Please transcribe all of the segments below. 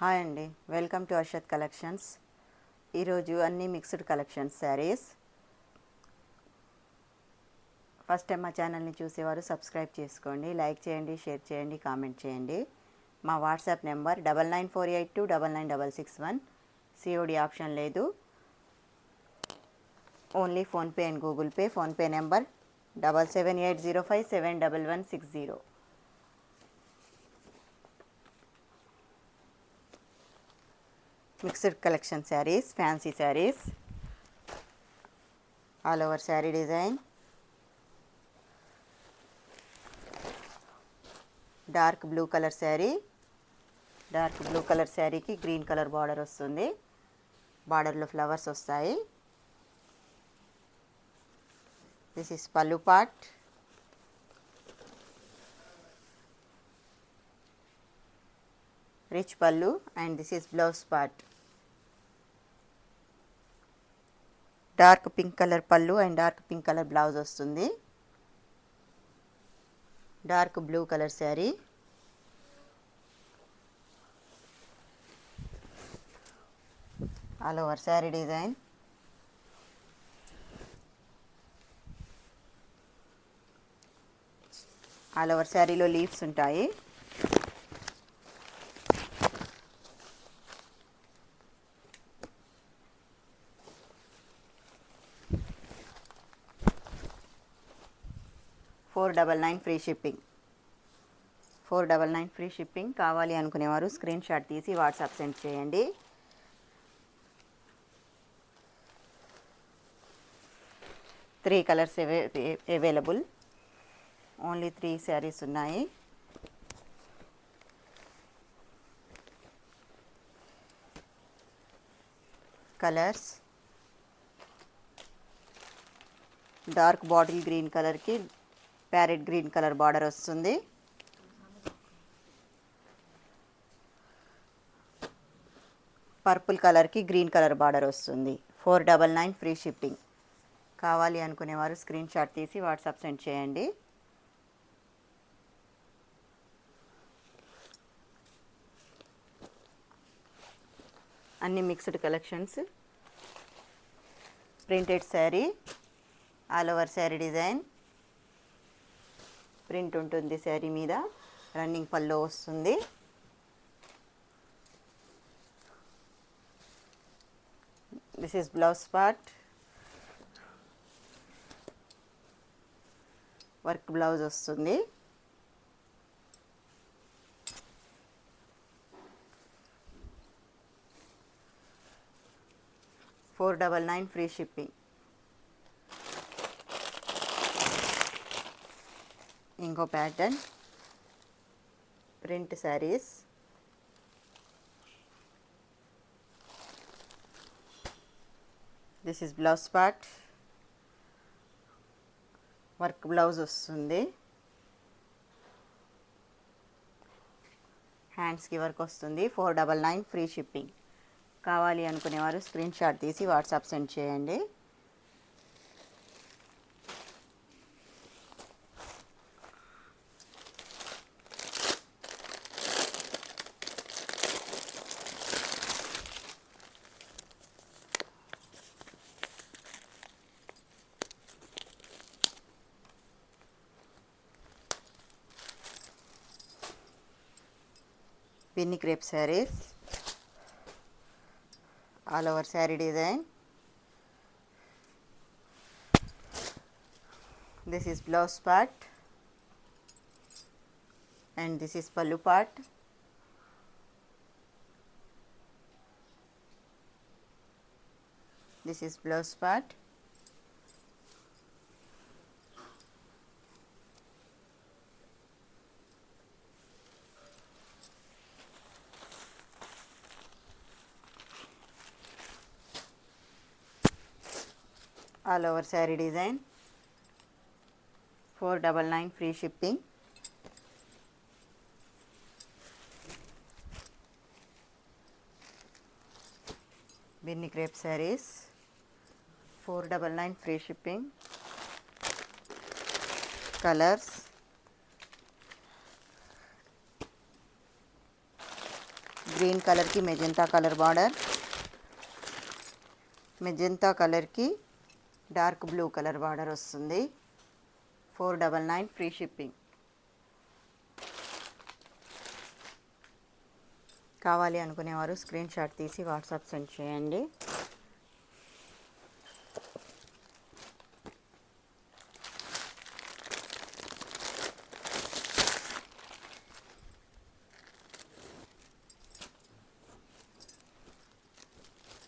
Hi అండి, welcome to Arshad collections. ఈరోజు అన్ని mixed collections saris. First time మా ఛానల్ని చూసేవారు సబ్స్క్రైబ్ చేసుకోండి, లైక్ చేయండి, షేర్ చేయండి, కామెంట్ చేయండి. మా వాట్సాప్ నెంబర్ 9948299661. సిఓడి ఆప్షన్ లేదు, only PhonePe and Google Pay. PhonePe number 7780571160. Mixed collection saris, fancy saris, all over sari design. Dark blue colour sari, dark blue colour శారీకి గ్రీన్ కలర్ బార్డర్ వస్తుంది. బార్డర్లో ఫ్లవర్స్ వస్తాయి. This is pallu part. Rich pallu and this is blouse part. Dark pink colour pallu and dark pink colour blouse వస్తుంది. Dark blue colour sari, all over sari design. All over శారీలో leaves ఉంటాయి. $499 free shipping. 499 free shipping. కావాలి అనుకునేవారు screenshot తీసి WhatsApp send చేయండి. Three colours available. Only 3 saris ఉన్నాయి. Colours dark bottle green కలర్కి parrot green colour border వస్తుంది. పర్పుల్ కలర్కి గ్రీన్ కలర్ బార్డర్ వస్తుంది. 499 ఫ్రీ షిప్పింగ్. కావాలి అనుకునేవారు స్క్రీన్ షాట్ తీసి వాట్సాప్ సెండ్ చేయండి. అన్ని mixed collections. Printed sari, all over sari design. Print ఉంటుంది శారీ మీద, రన్నింగ్ పల్లో వస్తుంది. This is blouse part. Work blouse వస్తుంది. $499 ఫ్రీ షిప్పింగ్. ఇంకో pattern print saris. This is blouse part. Work blouse వస్తుంది. హ్యాండ్స్కి వర్క్ వస్తుంది. $499 ఫ్రీ షిప్పింగ్. కావాలి అనుకునేవారు స్క్రీన్ షాట్ తీసి వాట్సాప్ సెండ్ చేయండి. పిన్ని crepe saris, all over sari design. This is blouse part and this is pallu part. This is blouse part. All over sari design. $499 free shipping. Binny crepe saris, $499 free shipping. Colours green కలర్కి magenta colour border, magenta కలర్కి dark blue colour border వస్తుంది. 499 free shipping. కావాలి అనుకునేవారు screenshot తీసి WhatsApp send చేయండి.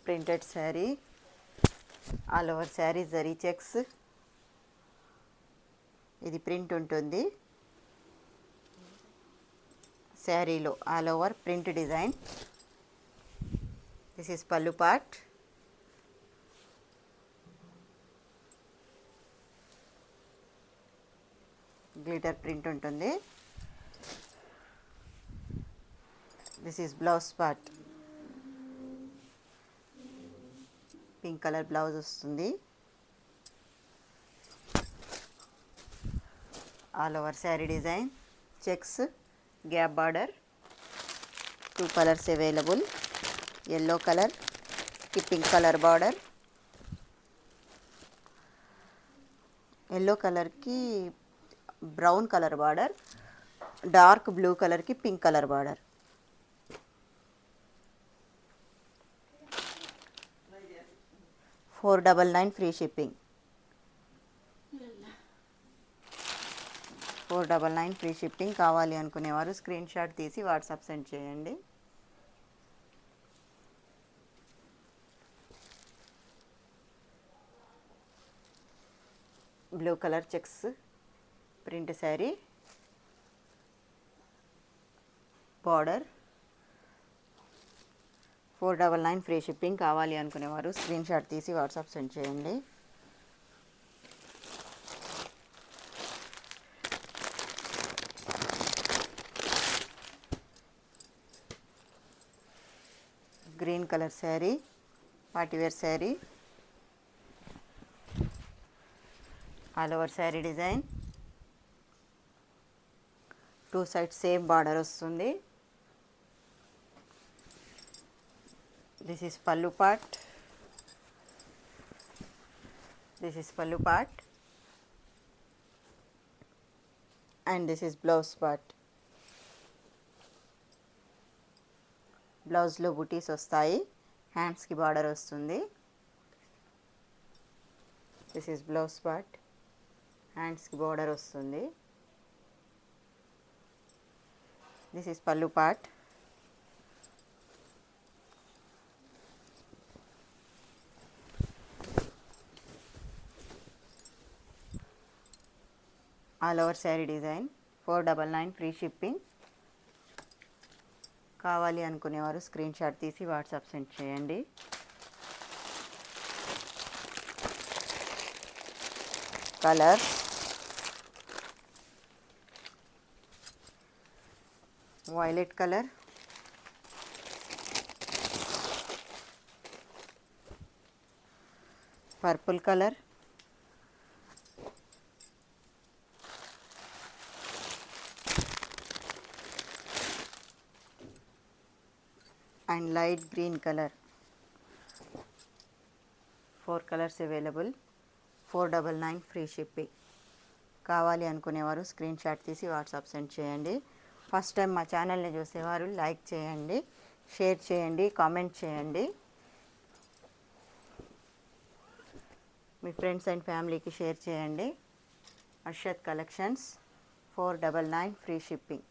Printed sari, all over sari zari checks. ఇది print ఉంటుంది శారీలో, all over print design. This is pallu part. Glitter print ఉంటుంది. This is blouse part. Pink colour blouse వస్తుంది. All over sari design checks, gap border. 2 colours available. Yellow కలర్కి pink colour border, yellow కలర్కి brown colour border, dark blue కలర్కి pink colour border. $499 free shipping. 499 free shipping. కావాలి అనుకునేవారు screenshot తీసి WhatsApp send చేయండి. Blue colour checks print sari border. 499 free shipping. కావాలి అనుకునేవారు screenshot తీసి వాట్సాప్ సెండ్ చేయండి. Green colour sari, party wear sari, all over sari design. 2 sides same border వస్తుంది. This is pallu part. This is pallu part and this is blouse part. బ్లౌజ్లో బుటీస్ వస్తాయి, హ్యాండ్స్కి border వస్తుంది. దిస్ ఈస్ బ్లౌజ్ పార్ట్, హ్యాండ్స్కి బార్డర్ వస్తుంది. This is pallu part. All over sari design. 499 free shipping. కావాలి అనుకునేవారు స్క్రీన్ షాట్ తీసి వాట్సాప్ సెండ్ చేయండి. Colour violet colour, purple colour, and light green colour. 4 colours available. 499 free shipping. కావాలి అనుకునేవారు screenshot తీసి WhatsApp send చేయండి. ఫస్ట్ టైం మా ఛానల్ని చూసేవారు లైక్ చేయండి, షేర్ చేయండి, కామెంట్ చేయండి. మీ ఫ్రెండ్స్ అండ్ ఫ్యామిలీకి షేర్ చేయండి. అర్షద్ కలెక్షన్స్. 499 free shipping.